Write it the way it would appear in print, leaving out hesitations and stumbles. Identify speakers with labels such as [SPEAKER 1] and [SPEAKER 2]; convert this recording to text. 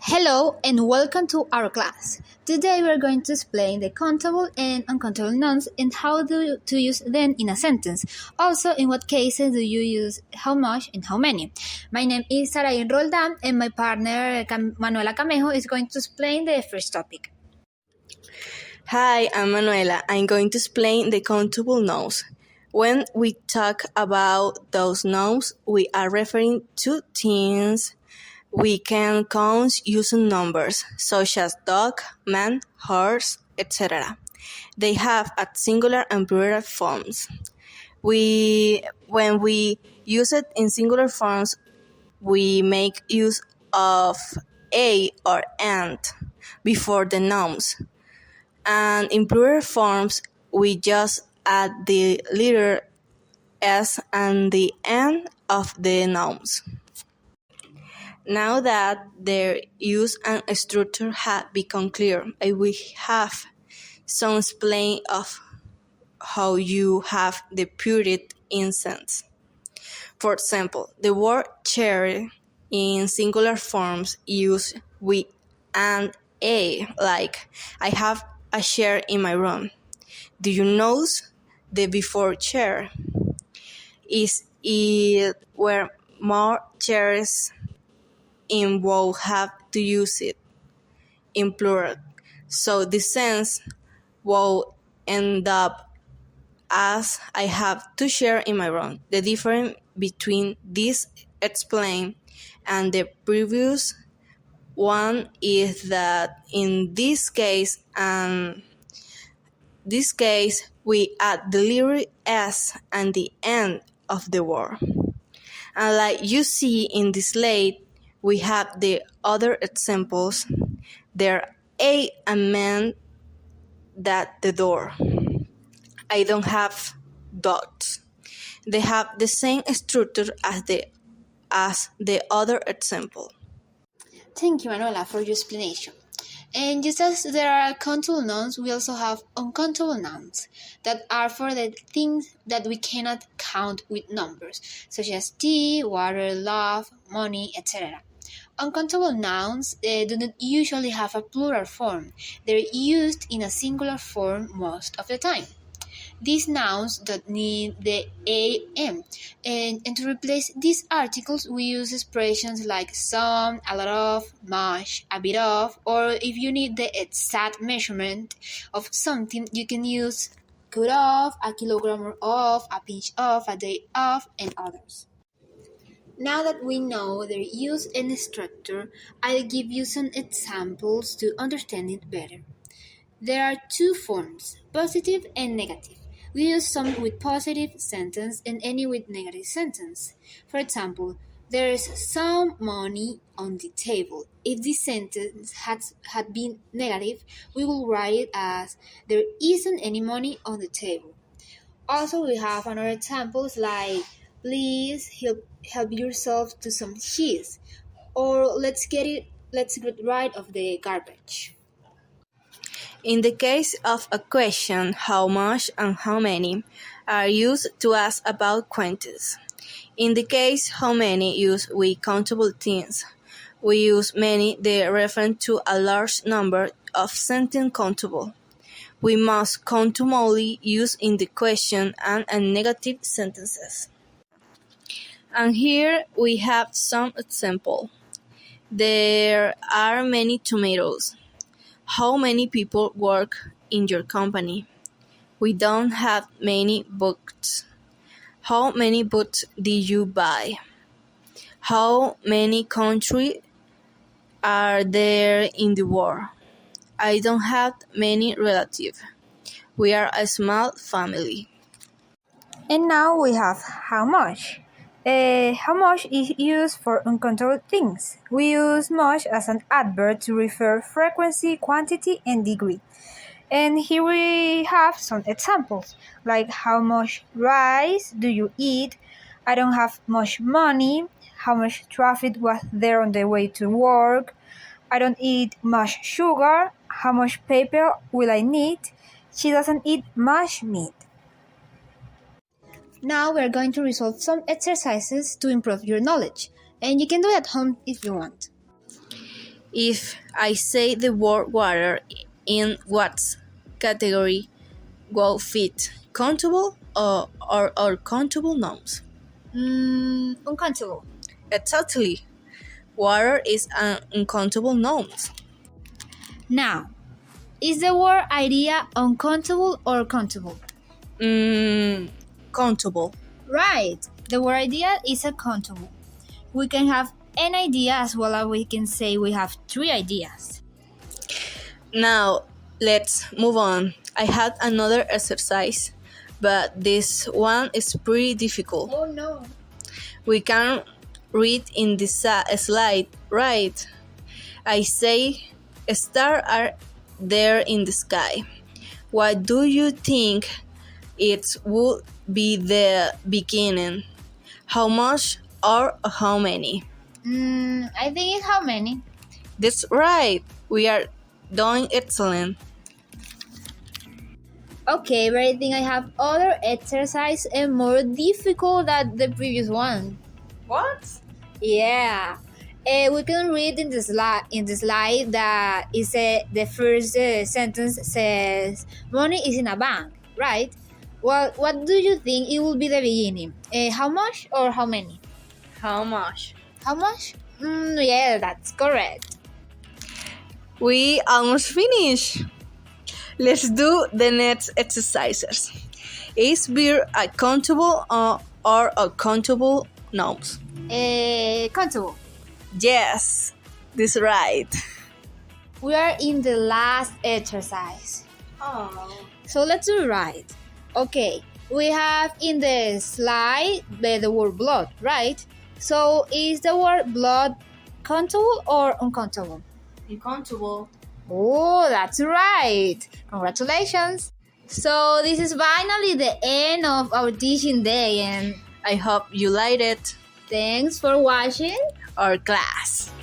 [SPEAKER 1] Hello and welcome to our class. Today we are going to explain the countable and uncountable nouns and how to use them in a sentence. Also, in what cases do you use how much and how many. My name is Sarai Roldan and my partner Manuela Camejo is going to explain the first topic.
[SPEAKER 2] Hi, I'm Manuela. I'm going to explain the countable nouns. When we talk about those nouns, we are referring to things we can count using numbers, such as dog, man, horse, etc. They have a singular and plural forms. When we use it in singular forms, we make use of a or and before the nouns. And in plural forms, we just add the letter s and the n of the nouns. Now that their use and structure have become clear, I will have some explain of how you have the period in sense. For example, the word chair in singular forms use with and a, like I have a chair in my room. Do you notice the before chair? Is it where more chairs in will have to use it in plural. So the sense will end up as I have two chairs in my room. The difference between this explained and the previous one is that in this case we add the letter s and the end of the word. And like you see in this slide, we have the other examples. There a man that the door. I don't have dots. They have the same structure as the other example.
[SPEAKER 1] Thank you, Manuela, for your explanation. And just as there are countable nouns, we also have uncountable nouns that are for the things that we cannot count with numbers, such as tea, water, love, money, etc. Uncountable nouns do not usually have a plural form. They're used in a singular form most of the time. These nouns don't need the am, and to replace these articles we use expressions like some, a lot of, much, a bit of, or if you need the exact measurement of something you can use cut off, a kilogram of, a pinch of, a day of, and others. Now that we know their use and structure, I'll give you some examples to understand it better. There are two forms, positive and negative. We use some with positive sentence and any with negative sentence. For example, there is some money on the table. If this sentence had been negative, we will write it as there isn't any money on the table. Also, we have another examples like please help yourself to some cheese, or let's get rid of the garbage.
[SPEAKER 2] In the case of a question, how much and how many are used to ask about quantities. In the case how many use with countable things. We use many the reference to a large number of something countable. We must countably use in the question and negative sentences. And here we have some example. There are many tomatoes. How many people work in your company? We don't have many books. How many books did you buy? How many countries are there in the world? I don't have many relatives. We are a small family.
[SPEAKER 3] And now we have how much. How much is used for uncountable things. We use much as an adverb to refer frequency, quantity, and degree. And here we have some examples, like how much rice do you eat? I don't have much money. How much traffic was there on the way to work? I don't eat much sugar. How much paper will I need? She doesn't eat much meat.
[SPEAKER 1] Now we're going to resolve some exercises to improve your knowledge, and you can do it at home if you want.
[SPEAKER 2] If I say the word water, in what category will fit? Countable or countable nouns?
[SPEAKER 3] Uncountable.
[SPEAKER 2] Exactly. Water is an uncountable noun.
[SPEAKER 3] Now, is the word idea uncountable or countable?
[SPEAKER 2] Countable.
[SPEAKER 3] Right. The word idea is uncountable. We can have an idea as well as we can say we have 3 ideas.
[SPEAKER 2] Now, let's move on. I had another exercise, but this one is pretty difficult.
[SPEAKER 3] Oh no.
[SPEAKER 2] We can read in this slide, right? I say, stars are there in the sky. What do you think it would be the beginning? How much or how many?
[SPEAKER 3] I think it's how many?
[SPEAKER 2] That's right. We are doing excellent.
[SPEAKER 3] Okay, but I think I have other exercise and more difficult than the previous one.
[SPEAKER 2] What?
[SPEAKER 3] Yeah. We can read in the slide that is the first sentence says money is in a bank, right? Well, what do you think it will be the beginning? How much or how many?
[SPEAKER 2] How much?
[SPEAKER 3] How much? Yeah, that's correct.
[SPEAKER 2] We almost finished. Let's do the next exercises. Is beer a countable or uncountable nouns?
[SPEAKER 3] Countable.
[SPEAKER 2] Yes, this is right.
[SPEAKER 3] We are in the last exercise.
[SPEAKER 2] Oh.
[SPEAKER 3] So let's do right. Okay, we have in the slide the word blood, right? So is the word blood countable or uncountable?
[SPEAKER 2] Uncountable.
[SPEAKER 3] Oh, that's right. Congratulations. So this is finally the end of our teaching day, and
[SPEAKER 2] I hope you liked it.
[SPEAKER 3] thanks for watching
[SPEAKER 2] Our class.